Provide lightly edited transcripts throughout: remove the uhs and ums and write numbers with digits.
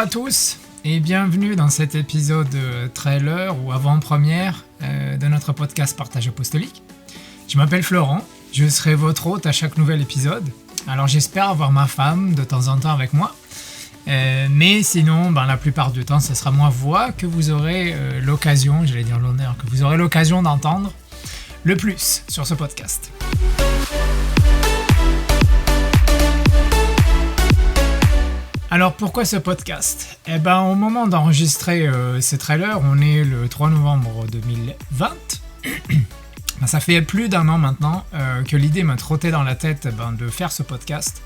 à tous et bienvenue dans cet épisode trailer ou avant-première de notre podcast Partage Apostolique. Je m'appelle Florent, je serai votre hôte à chaque nouvel épisode. Alors j'espère avoir ma femme de temps en temps avec moi, mais sinon la plupart du temps ce sera ma voix que vous aurez l'occasion, j'allais dire l'honneur, que vous aurez l'occasion d'entendre le plus sur ce podcast. Alors pourquoi ce podcast ? Au moment d'enregistrer ce trailer, on est le 3 novembre 2020. Ça fait plus d'un an maintenant que l'idée m'a trotté dans la tête de faire ce podcast.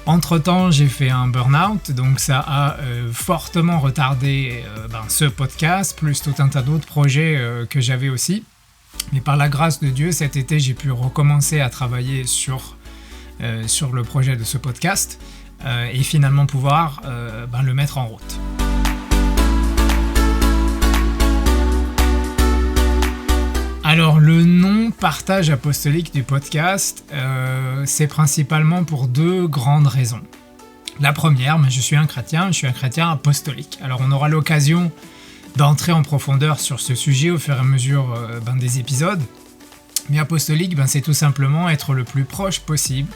Entre-temps, j'ai fait un burn-out, donc ça a fortement retardé ce podcast, plus tout un tas d'autres projets que j'avais aussi. Mais par la grâce de Dieu, cet été, j'ai pu recommencer à travailler sur le projet de ce podcast. Et finalement pouvoir le mettre en route. Alors le nom Partage Apostolique du podcast, c'est principalement pour deux grandes raisons. La première, je suis un chrétien apostolique. Alors on aura l'occasion d'entrer en profondeur sur ce sujet au fur et à mesure des épisodes. Mais apostolique, c'est tout simplement être le plus proche possible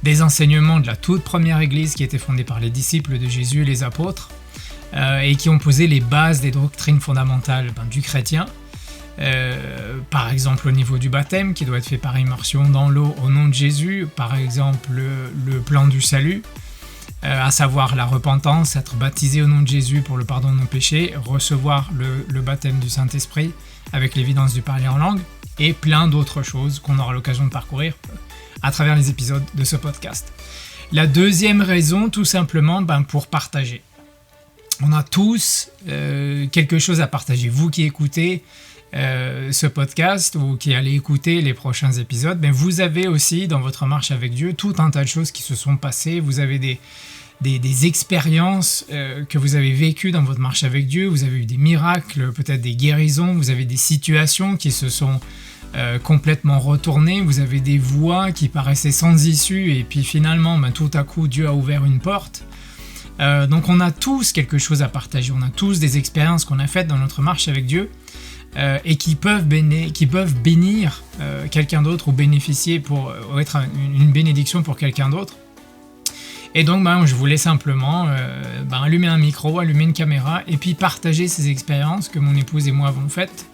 des enseignements de la toute première église qui était fondée par les disciples de Jésus, les apôtres, et qui ont posé les bases des doctrines fondamentales du chrétien, par exemple au niveau du baptême qui doit être fait par immersion dans l'eau au nom de Jésus, par exemple le plan du salut, à savoir la repentance, être baptisé au nom de Jésus pour le pardon de nos péchés, recevoir le baptême du Saint-Esprit avec l'évidence du parler en langue, et plein d'autres choses qu'on aura l'occasion de parcourir à travers les épisodes de ce podcast. La deuxième raison, tout simplement, pour partager. On a tous quelque chose à partager. Vous qui écoutez ce podcast ou qui allez écouter les prochains épisodes, vous avez aussi dans votre marche avec Dieu tout un tas de choses qui se sont passées. Vous avez des expériences que vous avez vécues dans votre marche avec Dieu. Vous avez eu des miracles, peut-être des guérisons. Vous avez des situations qui se sont complètement retourné, vous avez des voies qui paraissaient sans issue et puis finalement tout à coup Dieu a ouvert une porte. Donc on a tous quelque chose à partager, on a tous des expériences qu'on a faites dans notre marche avec Dieu et qui peuvent bénir quelqu'un d'autre ou bénéficier pour être une bénédiction pour quelqu'un d'autre. Et donc je voulais simplement allumer un micro, allumer une caméra et puis partager ces expériences que mon épouse et moi avons faites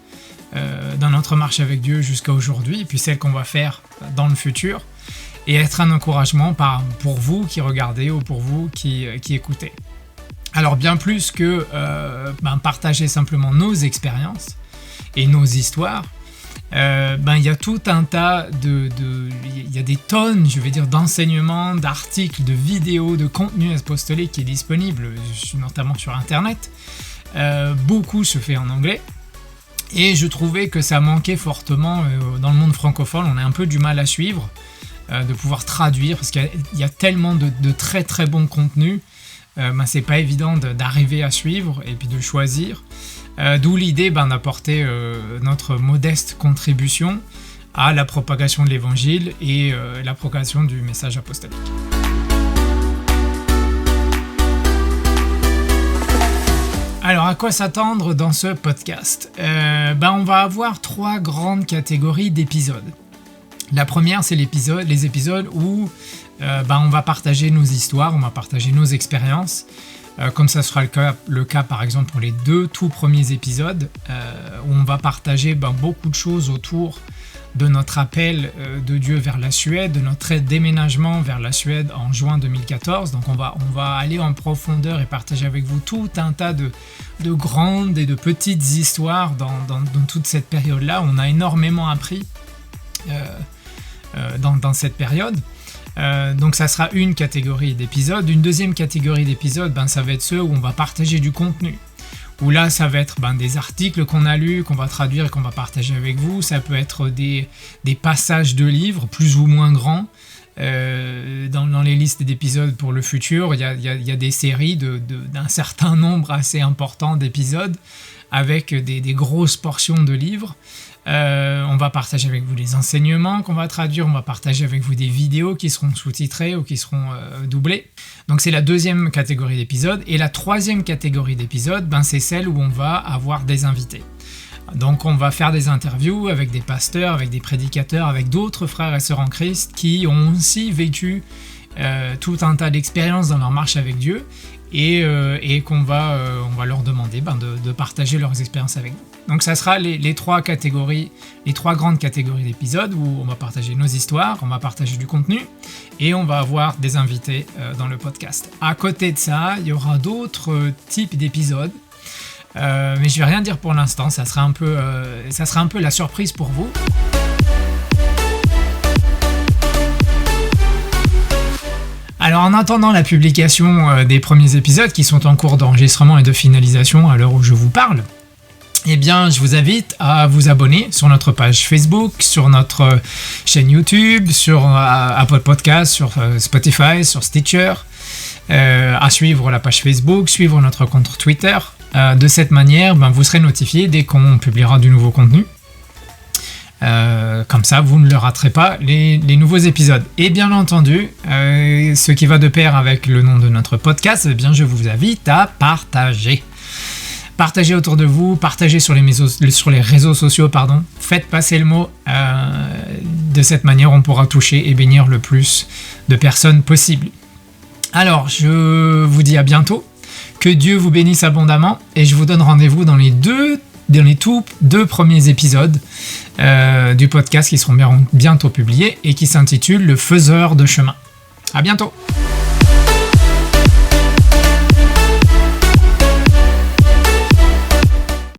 dans notre marche avec Dieu jusqu'à aujourd'hui, et puis celle qu'on va faire dans le futur, et être un encouragement pour vous qui regardez ou pour vous qui écoutez. Alors bien plus que partager simplement nos expériences et nos histoires, il y a tout un tas il y a des tonnes, d'enseignements, d'articles, de vidéos, de contenu apostolique qui est disponible, notamment sur internet. Beaucoup se fait en anglais. Et je trouvais que ça manquait fortement dans le monde francophone, on a un peu du mal à suivre, de pouvoir traduire, parce qu'il y a tellement de très très bons contenus, c'est pas évident d'arriver à suivre et puis de choisir, d'où l'idée d'apporter notre modeste contribution à la propagation de l'évangile et la propagation du message apostolique. Alors, à quoi s'attendre dans ce podcast ? On va avoir trois grandes catégories d'épisodes. La première, c'est les épisodes où on va partager nos histoires, on va partager nos expériences, comme ça sera le cas par exemple pour les deux tout premiers épisodes, où on va partager beaucoup de choses autour de notre appel de Dieu vers la Suède, de notre déménagement vers la Suède en juin 2014. Donc on va aller en profondeur et partager avec vous tout un tas de grandes et de petites histoires dans toute cette période-là. On a énormément appris dans cette période. Donc ça sera une catégorie d'épisodes. Une deuxième catégorie d'épisodes, ça va être ceux où on va partager du contenu. Où là, ça va être des articles qu'on a lus, qu'on va traduire et qu'on va partager avec vous. Ça peut être des passages de livres, plus ou moins grands. Dans les listes d'épisodes pour le futur, il y a des séries d'un certain nombre assez important d'épisodes avec des grosses portions de livres. On va partager avec vous les enseignements qu'on va traduire, on va partager avec vous des vidéos qui seront sous-titrées ou qui seront doublées. Donc c'est la deuxième catégorie d'épisodes. Et la troisième catégorie d'épisodes, c'est celle où on va avoir des invités. Donc on va faire des interviews avec des pasteurs, avec des prédicateurs, avec d'autres frères et sœurs en Christ qui ont aussi vécu tout un tas d'expériences dans leur marche avec Dieu et qu'on va leur demander de partager leurs expériences avec nous. Donc ça sera les trois grandes catégories d'épisodes où on va partager nos histoires, on va partager du contenu et on va avoir des invités dans le podcast. À côté de ça, il y aura d'autres types d'épisodes, mais je vais rien dire pour l'instant, ça sera un peu la surprise pour vous. Alors en attendant la publication des premiers épisodes qui sont en cours d'enregistrement et de finalisation à l'heure où je vous parle, eh bien je vous invite à vous abonner sur notre page Facebook, sur notre chaîne YouTube, sur Apple Podcasts, sur Spotify, sur Stitcher, à suivre la page Facebook, suivre notre compte Twitter. De cette manière, vous serez notifié dès qu'on publiera du nouveau contenu. Comme ça, vous ne le raterez pas les nouveaux épisodes. Et bien entendu, ce qui va de pair avec le nom de notre podcast, eh bien, je vous invite à partager. Partagez autour de vous, partagez sur les réseaux sociaux, faites passer le mot. De cette manière, on pourra toucher et bénir le plus de personnes possible. Alors, je vous dis à bientôt. Que Dieu vous bénisse abondamment et je vous donne rendez-vous dans les tout deux premiers épisodes du podcast qui seront bientôt publiés et qui s'intitule Le Faiseur de chemin. À bientôt.